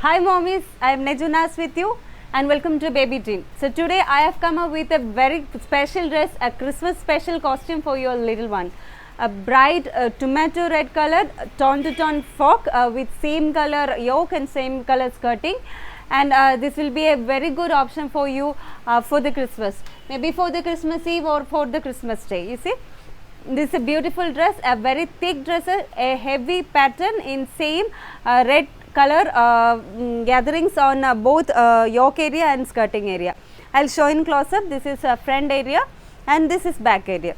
Hi mommies, I am Nejunas with you and welcome to Baby Dream. So today I have come up with a very special dress, a Christmas special costume for your little one. A bright tomato red color tone to tone frock with same color yoke and same color skirting, and this will be a very good option for you for the Christmas, maybe for the Christmas Eve or for the Christmas day. You see, this is a beautiful dress, a very thick dress, a heavy pattern in same red color gatherings on both yoke area and skirting area. I will show in close up. This is front area and this is back area.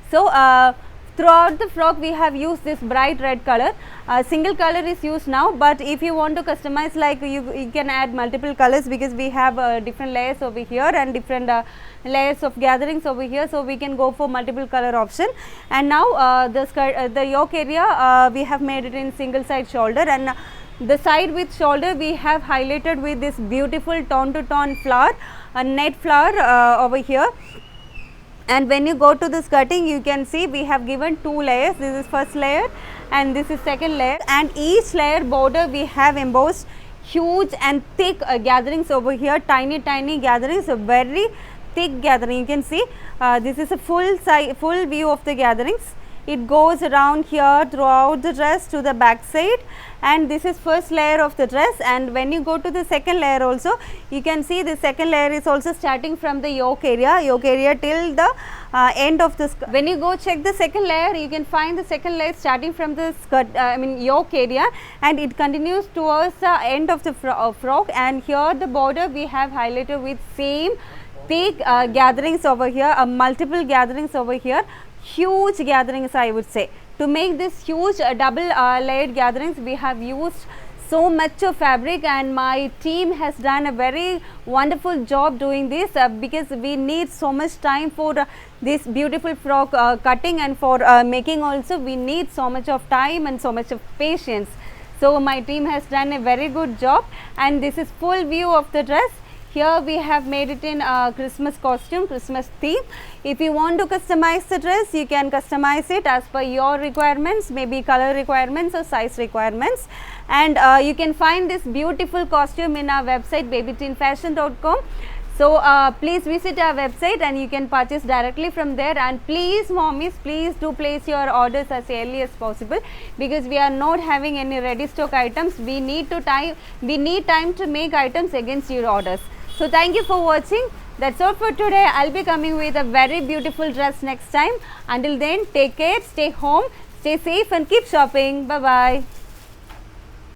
So throughout the frock we have used this bright red color. Single color is used now, but if you want to customize, like you can add multiple colors, because we have different layers over here and different layers of gatherings over here, so we can go for multiple color option. And now the skirt, the yoke area, we have made it in single side shoulder, and the side with shoulder we have highlighted with this beautiful tone to tone flower, a net flower over here. And when you go to the skirting, you can see we have given two layers. This is first layer and this is second layer, and each layer border we have embossed huge and thick gatherings over here, tiny gatherings, a very thick gathering. You can see this is a full view of the gatherings. It goes around here throughout the dress to the back side, and this is first layer of the dress. And when you go to the second layer also, you can see the second layer is also starting from the yoke area till the end of the skirt. When you go check the second layer, you can find the second layer starting from the skirt, yoke area, and it continues towards the end of the frock. And here the border we have highlighted with same thick gatherings over here, multiple gatherings over here, huge gatherings I would say. To make this huge double layered gatherings, we have used so much of fabric, and my team has done a very wonderful job doing this because we need so much time for this beautiful frock cutting, and for making also we need so much of time and so much of patience. So my team has done a very good job, and this is full view of the dress. Here we have made it in Christmas costume, Christmas theme. If you want to customize the dress, you can customize it as per your requirements, maybe color requirements or size requirements. And you can find this beautiful costume in our website babyteenfashion.com. So please visit our website and you can purchase directly from there. And please mommies, please do place your orders as early as possible, because we are not having any ready stock items. We need time to make items against your orders. So thank you for watching. That's all for today. I'll be coming with a very beautiful dress next time. Until then, take care, stay home, stay safe and keep shopping. Bye bye.